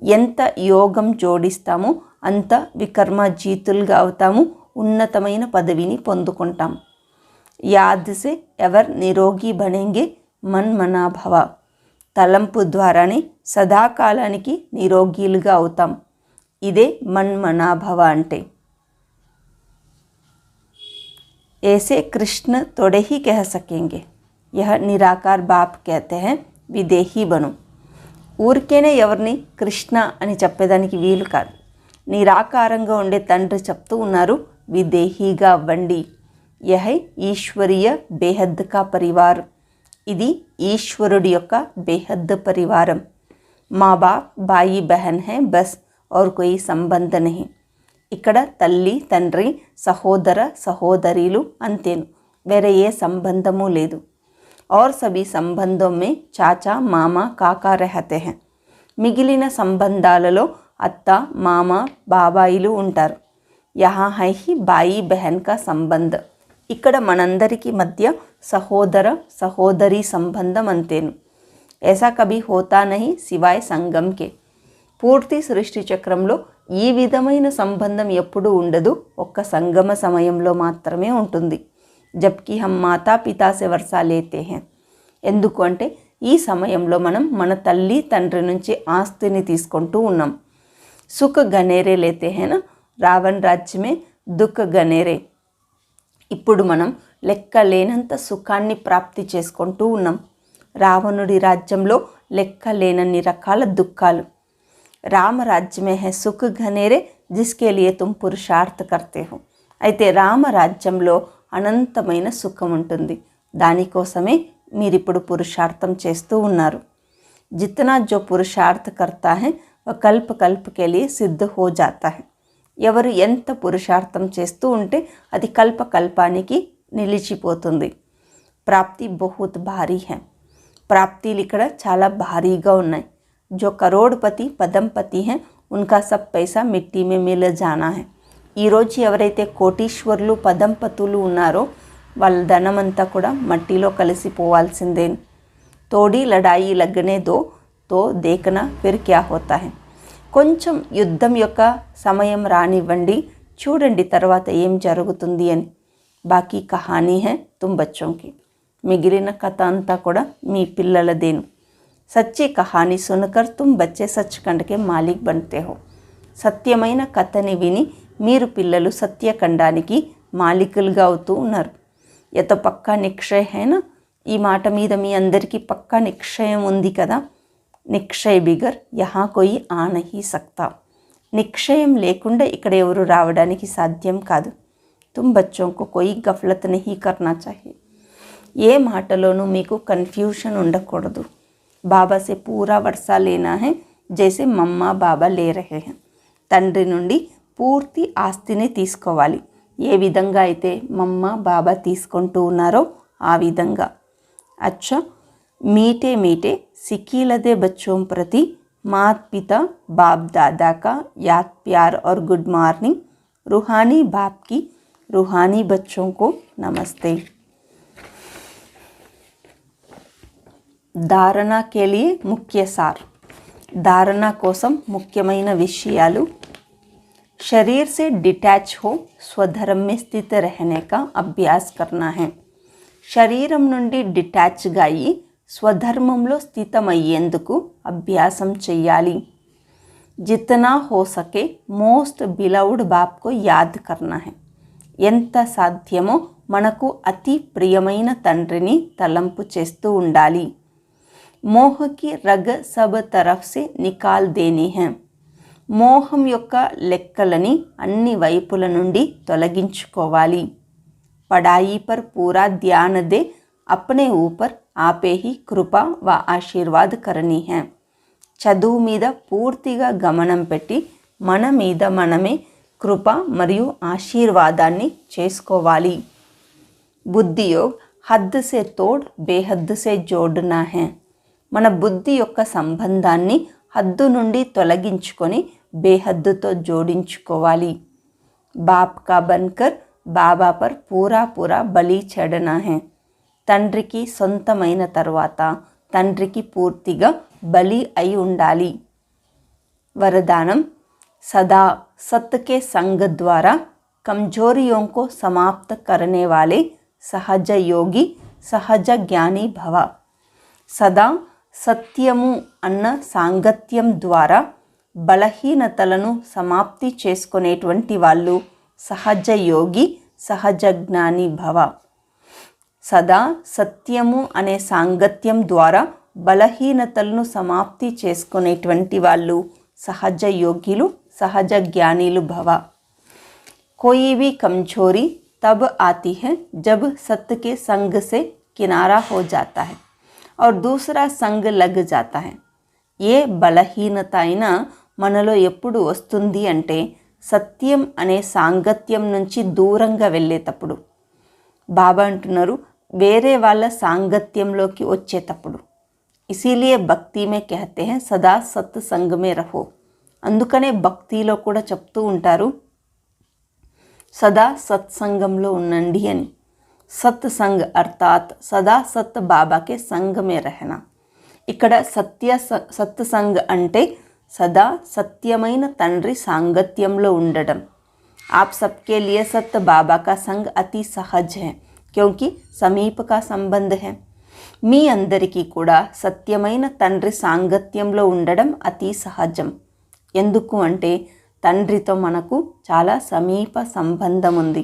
ఎంత యోగం జోడిస్తామో అంత వికర్మ జీతులుగా అవుతాము, ఉన్నతమైన పదవిని పొందుకుంటాం. యాద్ సే ఎవర్ నిరోగి బనేంగే మన్ మనా భవ. తలంపు ద్వారానే సదాకాలానికి నిరోగిలుగా అవుతాం. ఇదే మన్ మనా భవ అంటే. ऐसे कृष्ण थोड़े ही कह सकेंगे. यह निराकार बाप कहते हैं विदेही बनो. ఊరికేనే ఎవరిని కృష్ణ అని చెప్పేదానికి వీలు కాదు. నిరాకారంగా ఉండే తండ్రి చెప్తూ ఉన్నారు, విదేహీగా అవ్వండి. యహ ఈశ్వరీయ బేహద్ కా పరివార్. ఇది ఈశ్వరుడి యొక్క బేహద్ పరివారం. మా బాప్ బాయి బహన్ హై బస్ और कोई సంబంధ नहीं. ఇక్కడ తల్లి తండ్రి సహోదర సహోదరీలు అంతేను, వేరే ఏ సంబంధము లేదు. और सभी సంబంధం में చాచా మామ కాకా रहते हैं. మిగిలిన సంబంధాలలో అత్త మామ బాబాయిలు ఉంటారు. యహా హై హి బాయి బహన్ కా సంబంధ. ఇక్కడ మనందరికీ మధ్య సహోదర సహోదరి సంబంధం అంతేను. ऐसा कभी होता नहीं सिवाय సంగం కే. పూర్తి సృష్టి చక్రంలో ఈ విధమైన సంబంధం ఎప్పుడూ ఉండదు, ఒక్క సంగమ సమయంలో మాత్రమే ఉంటుంది. జబ్కి హమ్ మాతా పితా సే వర్షా లేతే హై. ఎందుకు అంటే ఈ సమయంలో మనం మన తల్లి తండ్రి నుంచి ఆస్తిని తీసుకుంటూ ఉన్నాం. సుఖ గనేరే లేతే హై నా, రావణ్ రాజ్యమే దుఃఖ గనేరే. ఇప్పుడు మనం లెక్క లేనంత సుఖాన్ని ప్రాప్తి చేసుకుంటూ ఉన్నాం. రావణుడి రాజ్యంలో లెక్క లేనన్ని రకాల దుఃఖాలు. రామ రాజ్యమే హై సుఖ ఘనేరే జిస్కే లియే తుమ్ పురుషార్థ కర్తే హో. అయితే రామ రాజ్యంలో అనంతమైన సుఖం ఉంటుంది, దానికోసమే మీరిప్పుడు పురుషార్థం చేస్తూ ఉన్నారు. జితనా జో పురుషార్థ కర్తా హై వ కల్ప కల్ప కే లియే సిద్ధ హో జాతా హై. ఎవరు ఎంత పురుషార్థం చేస్తూ ఉంటే అది కల్ప కల్పానికి నిలిచిపోతుంది. ప్రాప్తి బహుత్ భారీ హై. ప్రాప్తిలు ఇక్కడ చాలా భారీగా ఉన్నాయి. जो करोड़पति पदमपति हैं उनका सब पैसा मिट्टी में मिल जाना है. ఈరోజు ఎవరైతే కోటీశ్వరులు పదంపతులు ఉన్నారో వాళ్ళ ధనమంతా కూడా మట్టిలో కలిసిపోవాల్సిందే. తోడి లడాయి లగ్గనే తో దేకనా ఫిర్ క్యా హోతా హై. కొంచెం యుద్ధం యొక్క సమయం రానివ్వండి, చూడండి తర్వాత ఏం జరుగుతుంది అని. బాకీ కహానీ హై తుమ్ బచ్చోంకి. మిగిలిన కథ అంతా కూడా మీ పిల్లలదేను. సచ్చి కహానీ సునకర్ తుమ్ బచ్చే సచ్ఖండ్ కే మాలిక్ బంతే హో. సత్యమైన కథని విని మీరు పిల్లలు సత్యఖండానికి మాలికులుగా అవుతూ ఉన్నారు. యత పక్కా నిక్షయ హైనా. ఈ మాట మీద మీ అందరికీ పక్కా నిక్షయం ఉంది కదా. నిక్షయ బిగర్ యహా కోయి ఆ నహీ సక్తా. నిక్షయం లేకుండా ఇక్కడ ఎవరు రావడానికి సాధ్యం కాదు. తుమ్ బచ్చోంకు కోయి గఫ్లత్ నహీ కర్నా చాహియే. ఏ మాటలోనూ మీకు కన్ఫ్యూషన్ ఉండకూడదు. బాబా సే పూరా వర్షా లేనా హై జైసే మమ్మా బాబా లే రహే హై. తండ్రి నుండి పూర్తి ఆస్తిని తీసుకోవాలి. ఏ విధంగా అయితే మమ్మ బాబా తీసుకుంటూ ఉన్నారో ఆ విధంగా. अच्छा, मीठे मीठे सिकीलदे बच्चों प्रति माता पिता बाप दादा का याद प्यार और गुड मॉर्निंग. रूहानी बाप की रूहानी बच्चों को नमस्ते. धारणा के लिए मुख्य सार. धारणा कोसम मुख्यమైన విషయాలు. शरीर से डिटैच हो स्वधर्म में स्थित रहने का अभ्यास करना है. శరీరం నుండి డిటాచ్గా అయ్యి స్వధర్మంలో స్థితమయ్యేందుకు అభ్యాసం చెయ్యాలి. జితనా హో సకే మోస్ట్ బిలవ్డ్ బాప్కు యాద్ కర్నా హై. ఎంత సాధ్యమో మనకు అతి ప్రియమైన తండ్రిని తలంపు చేస్తూ ఉండాలి. మోహకి రగ్ సబ్ తరఫ్ సే నికాల్ దేని హై. మోహం యొక్క లెక్కలని అన్ని వైపుల నుండి తొలగించుకోవాలి. पढ़ाई पर पूरा ध्यान दे, अपने ऊपर आपे ही कृपा व आशीर्वाद करनी है. చదువు మీద పూర్తిగా గమనం పెట్టి మన మీద మనమే కృప మరియు ఆశీర్వాదాన్ని చేసుకోవాలి. బుద్ధి యోగ్ హద్ సే తోడ్ బేహద్ సే జోడ్నా హై. మన బుద్ధి యొక్క సంబంధాన్ని హద్దు నుండి తొలగించుకొని బేహద్దుతో జోడించుకోవాలి. బాప్ కా బన్కర్ బాబా పర్ పూరా పూరా బలి చెడనా హై. తండ్రికి సొంతమైన తర్వాత తండ్రికి పూర్తిగా బలి అయి ఉండాలి. వరదానం. సదా सत्य के संग द्वारा कमजोरियों को समाप्त करने वाले सहज योगी सहज ज्ञानी भव. సదా సత్యము అన్న సాంగత్యం ద్వారా బలహీనతలను సమాప్తి చేసుకునేటువంటి వాళ్ళు సహజ యోగి సహజ జ్ఞాని భవ. సదా సత్యము అనే సాంగత్యం ద్వారా బలహీనతలను సమాప్తి చేసుకునేటువంటి వాళ్ళు సహజ యోగిలు సహజ జ్ఞానీలు భవ. कोई भी कमजोरी तब आती है जब सत्य के संग से किनारा हो जाता है और दूसरा संग लग जाता है. ఏ బలహీనత అయినా మనలో ఎప్పుడు వస్తుంది అంటే సత్యం అనే సాంగత్యం నుంచి దూరంగా వెళ్ళేటప్పుడు. బాబా అంటున్నారు వేరే వాళ్ళ సాంగత్యంలోకి వచ్చేటప్పుడు. ఇసీలియే భక్తి మే కహతే హై సదా సత్ సంగ్ మే రహో. అందుకనే భక్తిలో కూడా చెప్తూ ఉంటారు సదా సత్సంగంలో ఉండండి అని. సత్సంగ్ అర్థాత్ సదా సత్ బాబాకే సంగ్ మే రహనా. ఇక్కడ సత్సంగ్ అంటే సదా సత్యమైన తండ్రి సాంగత్యంలో ఉండడం. आप सबके लिए सत्य बाबा का संग अति सहज है क्योंकि समीप का संबंध है. మీ అందరికీ కూడా సత్యమైన తండ్రి సాంగత్యంలో ఉండడం అతి సహజం. ఎందుకు అంటే తండ్రితో మనకు చాలా సమీప సంబంధం ఉంది.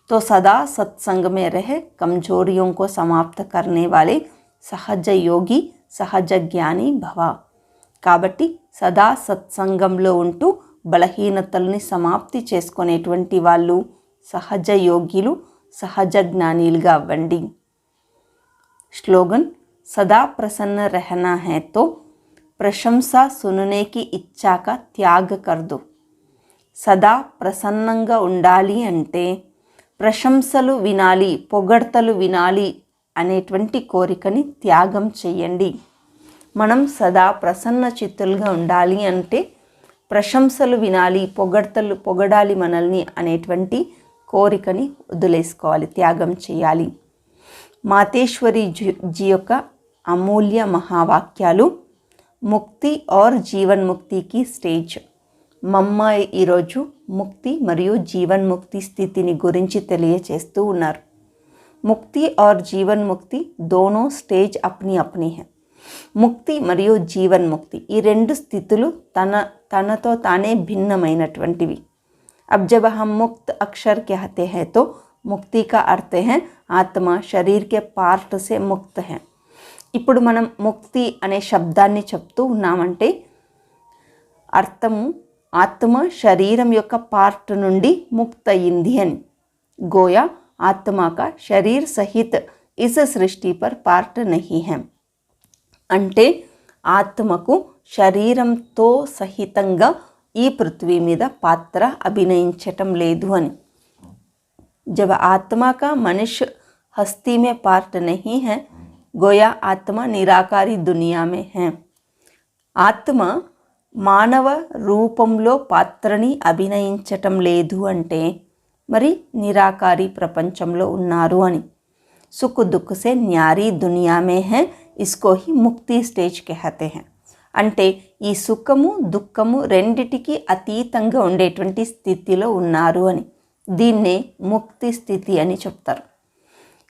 तो सदा सत्संग में रह कमजोरियों को समाप्त करने वाले सहज योगी సహజ జ్ఞాని భవ. కాబట్టి సదా సత్సంగంలో ఉంటూ బలహీనతల్ని సమాప్తి చేసుకునేటువంటి వాళ్ళు సహజ యోగ్యులు సహజ జ్ఞానీలుగా అవ్వండి. స్లోగన్. సదా ప్రసన్న रहना है तो ప్రశంసా సుననే కి ఇచ్చా కా త్యాగ కర్ దో. సదా ప్రసన్నంగా ఉండాలి అంటే ప్రశంసలు వినాలి పొగడ్తలు వినాలి అనేటువంటి కోరికని త్యాగం చెయ్యండి. మనం సదా ప్రసన్న చిత్తులుగా ఉండాలి అంటే ప్రశంసలు వినాలి పొగడాలి మనల్ని అనేటువంటి కోరికని వదిలేసుకోవాలి, త్యాగం చేయాలి. మాతేశ్వరి జీ యొక్క అమూల్య మహావాక్యాలు. ముక్తి और జీవన్ముక్తికి స్టేజ్. మమ్మ ఈరోజు ముక్తి మరియు జీవన్ముక్తి స్థితిని గురించి తెలియచేస్తూ ఉన్నారు. ముక్తి और జీవన్ ముక్తి दोनों స్టేజ్ अपनी अपनी है. ముక్తి మరియు జీవన్ ముక్తి ఈ రెండు స్థితులు తనతో తానే భిన్నమైనటువంటివి. अब जब हम मुक्त अक्षर कहते हैं तो मुक्ति का अर्थ है आत्मा शरीर के पार्ट से मुक्त है. ఇప్పుడు మనం ముక్తి అనే శబ్దాన్ని చెప్తూ ఉన్నామంటే అర్థము ఆత్మ శరీరం యొక్క పార్ట్ నుండి ముక్త అయింది అని. గోయా आत्मा का शरीर सहित इस सृष्टि पर पार्ट नहीं है. అంటే ఆత్మకు శరీరంతో సహితంగా ఈ పృథ్వీ మీద పాత్ర అభినయించటం లేదు అని. जब आत्मा का मनुष्य हस्ती में पार्ट नहीं है, गोया आत्मा निराकारी दुनिया में है. ఆత్మ మానవ రూపంలో పాత్రని అభినయించటం లేదు అంటే మరి నిరాకారి ప్రపంచంలో ఉన్నారు అని. సుఖ దుఃఖ సే న్యారీ దునియా మే హై, ఇస్కో హి ముక్తి స్టేజ్ కహతే హై. అంటే ఈ సుఖము దుఃఖము రెండిటికి అతీతంగా ఉండేటువంటి స్థితిలో ఉన్నారు అని. దీన్నే ముక్తి స్థితి అని చెప్తారు.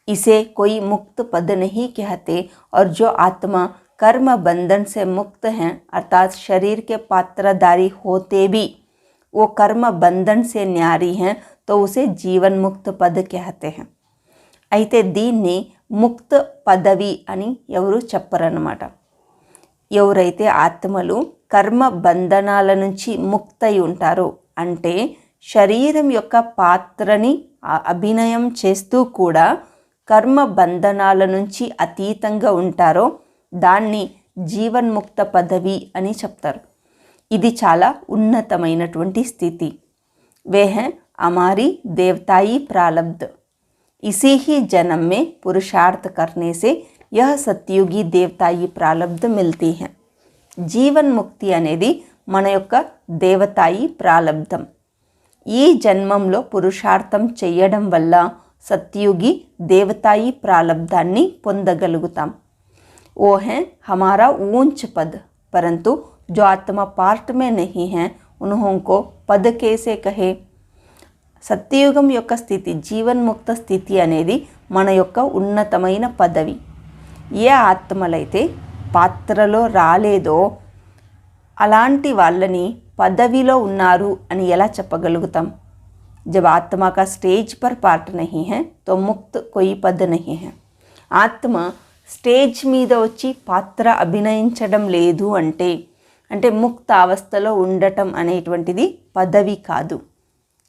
इसे कोई मुक्त पद नहीं कहते. और जो आत्मा कर्म बंधन से मुक्त हैं, अर्थात शरीर के पात्रधारी होते भी वो कर्म बंधन से न्यारी हैं, तो उसे जीवन मुक्त पद कहते हैं. అయితే దీన్ని ముక్త పదవి అని ఎవరు చెప్పరన్నమాట. ఎవరైతే ఆత్మలు కర్మ బంధనాల నుంచి ముక్తై ఉంటారో, అంటే శరీరం యొక్క పాత్రని అభినయం చేస్తూ కూడా కర్మ బంధనాల నుంచి అతీతంగా ఉంటారో, దాన్ని జీవన్ముక్త పదవి అని చెప్తారు. ఇది చాలా ఉన్నతమైనటువంటి స్థితి. वे हैं हमारी देवताई प्रारब्ध. इसी ही जन्म में पुरुषार्थ करने से यह सत्युगी देवताई प्रारब्ध मिलती है. జీవన్ ముక్తి అనేది మన యొక్క దేవతాయి ప్రారబ్ధం. ఈ జన్మంలో పురుషార్థం చేయడం వల్ల సత్యుగి దేవతాయి ప్రారబ్ధాన్ని పొందగలుగుతాం. वो है हमारा ऊंच पद, परंतु जो आत्मा पार्ट में नहीं है उन्होंने पद कैसे कहे. సత్యయుగం యొక్క స్థితి, జీవన్ముక్త స్థితి అనేది మన యొక్క ఉన్నతమైన పదవి. ఏ ఆత్మలైతే పాత్రలో రాలేదో అలాంటి వాళ్ళని పదవిలో ఉన్నారు అని ఎలా చెప్పగలుగుతాం. जब आत्मा का स्टेज पर पार्ट नहीं है तो मुक्त कोई पद नहीं है. ఆత్మ స్టేజ్ మీద వచ్చి పాత్ర అభినయించడం లేదు అంటే ముక్త అవస్థలో ఉండటం అనేటువంటిది పదవి కాదు.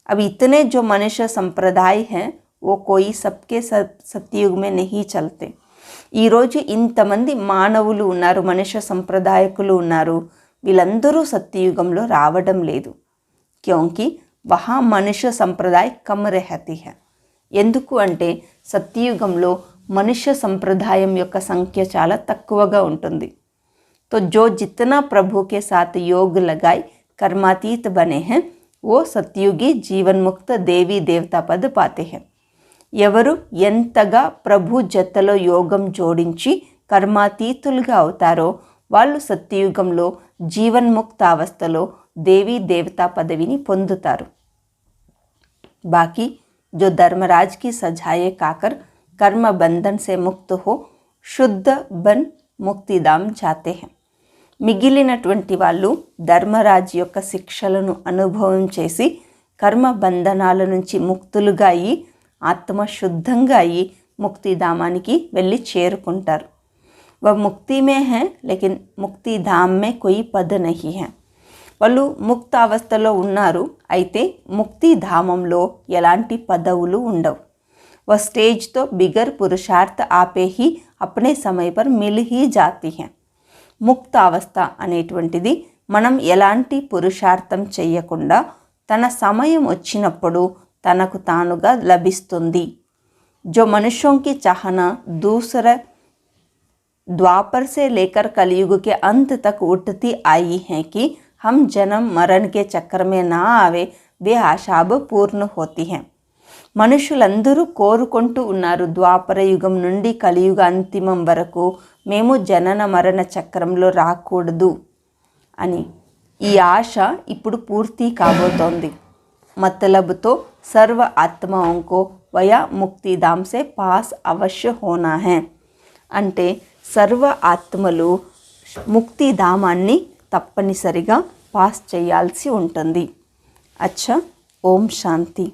अब इतने जो मनुष्य संप्रदाय हैं वो कोई सबके सत्युग में नहीं चलते. ఈరోజు ఇంతమంది మానవులు ఉన్నారు, మనుష్య సంప్రదాయకులు ఉన్నారు, వీళ్ళందరూ సత్యయుగంలో రావడం లేదు. క్యోంకి వహా మనుష్య సంప్రదాయ కమ్ రెహతి హై. ఎందుకు అంటే సత్యయుగంలో మనుష్య సంప్రదాయం యొక్క సంఖ్య చాలా తక్కువగా ఉంటుంది. तो जो जितना प्रभु के साथ योग लगाए कर्मातीत बने हैं वो सत्युगी जीवन मुक्त देवी देवता पद पाते हैं. ఎవరు ఎంతగా ప్రభు జతలో యోగం జోడించి కర్మాతీతులుగా అవుతారో వాళ్ళు సత్యయుగంలో జీవన్ముక్త అవస్థలో దేవీ దేవతా పదవిని పొందుతారు. बाकी जो धर्मराज की सजाए खाकर कर्म बंधन से मुक्त हो शुद्ध बन मुक्तिधाम जाते हैं. మిగిలినటువంటి వాళ్ళు ధర్మరాజు యొక్క శిక్షలను అనుభవం చేసి కర్మ బంధనాల నుంచి ముక్తులుగా అయ్యి ఆత్మ శుద్ధంగా అయ్యి ముక్తిధామానికి వెళ్ళి చేరుకుంటారు. వह मुक्ति में है लेकिन मुक्तिधाम में कोई पद नहीं है. వాళ్ళు ముక్త అవస్థలో ఉన్నారు, అయితే ముక్తిధామంలో ఎలాంటి పదవులు ఉండవు. वह स्टेज तो बिगर पुरुषार्थ आपे ही अपने समय पर मिल ही जाती है. ముక్త అవస్థ అనేటువంటిది మనం ఎలాంటి పురుషార్థం చేయకుండా తన సమయం వచ్చినప్పుడు తనకు తానుగా లభిస్తుంది. जो मनुष्यों की चाहना दूसरा द्वापर से लेकर कलयुग के अंत तक उठती आई है कि हम जन्म मरण के चक्कर में ना आवे, वे आशाब पूर्ण होती हैं. మనుషులందరూ కోరుకుంటూ ఉన్నారు, ద్వాపర యుగం నుండి కలియుగ అంతిమం వరకు మేము జనన మరణ చక్రంలో రాకూడదు అని. ఈ ఆశ ఇప్పుడు పూర్తి కాబోతోంది. మతలబ్తో సర్వ ఆత్మాओं వయా ముక్తిధామ్ సే పాస్ అవశ్య హోనా హై. అంటే సర్వ ఆత్మలు ముక్తిధామాన్ని తప్పనిసరిగా పాస్ చేయాల్సి ఉంటుంది. అచ్చా, ఓం శాంతి.